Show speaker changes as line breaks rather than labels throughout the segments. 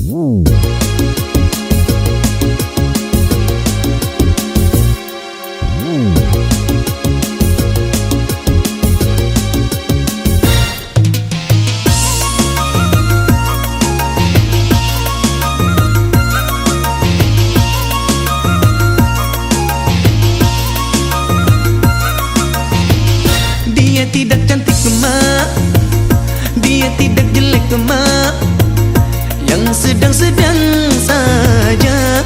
Dia tidak cantik mak, dia tidak jelek mak, yang sedang-sedang saja.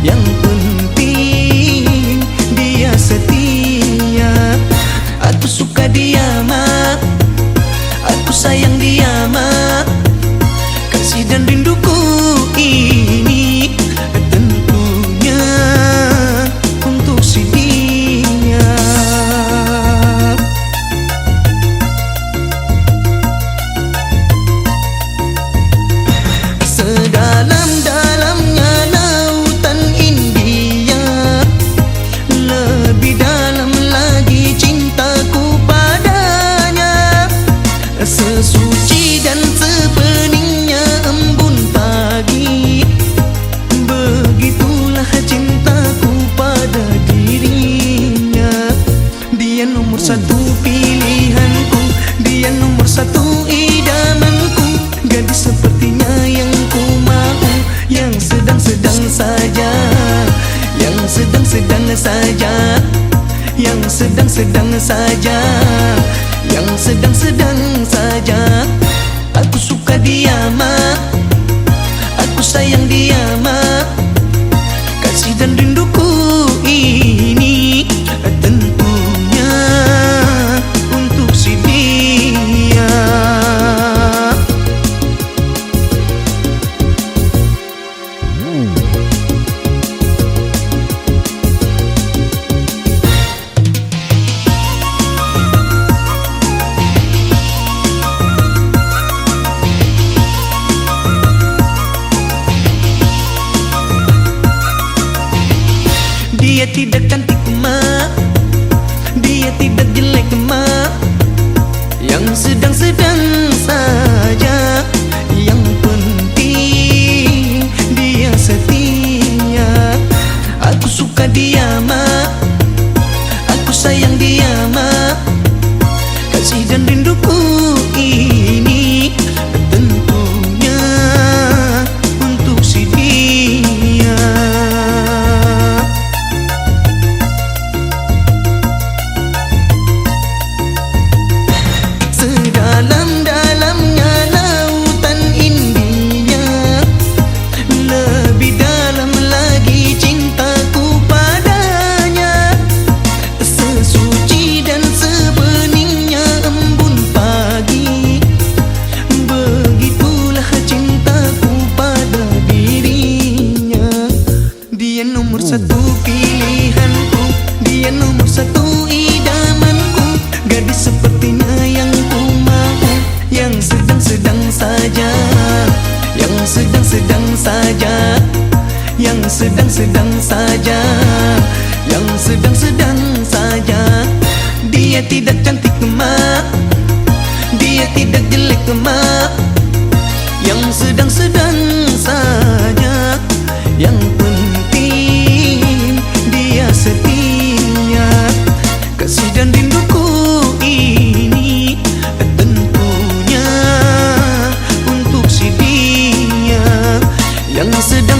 Yang penting dia setia. Aku suka dia mak, aku sayang dia mak. Kasih dan rinduku ini tentunya untuk si dia. Sedalam-dalamnya lautan India, lebih dalam lagi cintaku padanya. Sesuci dan sebeningnya embun pagi, begitulah cintaku pada dirinya. Dia nomor satu pilihanku, dia nomor satu idamanku. Gadis sepertinya yang ku mau, yang sedang-sedang saja, yang sedang-sedang saja, yang sedang-sedang saja, yang sedang-sedang saja. Aku suka dia mak, aku sayang dia mak. Kasih dan rinduku ini tentunya untuk si dia. Dia tidak cantik mak, dia tidak jelek mak, yang sedang-sedang saja. Yang penting dia setia. Aku suka dia mak, aku sayang dia mak. Kasih dan rinduku ini tentunya untuk si dia. Dalam-dalamnya lautan India, lebih dalam lagi cintaku padanya. Sesuci dan sebeningnya embun pagi, begitulah cintaku pada dirinya. Dia nomor satu pilihanku, dia nomor satu idamanku. Gadis sepertinya yang ku mau, yang sedang-sedang saja, yang sedang-sedang saja, yang sedang-sedang saja, yang sedang-sedang saja. Dia tidak cantik mak, dia tidak jelek mak, yang sedang-sedang saja. Yang penting dia setia. Kasih dan rinduku ini tentunya untuk si dia, yang sedang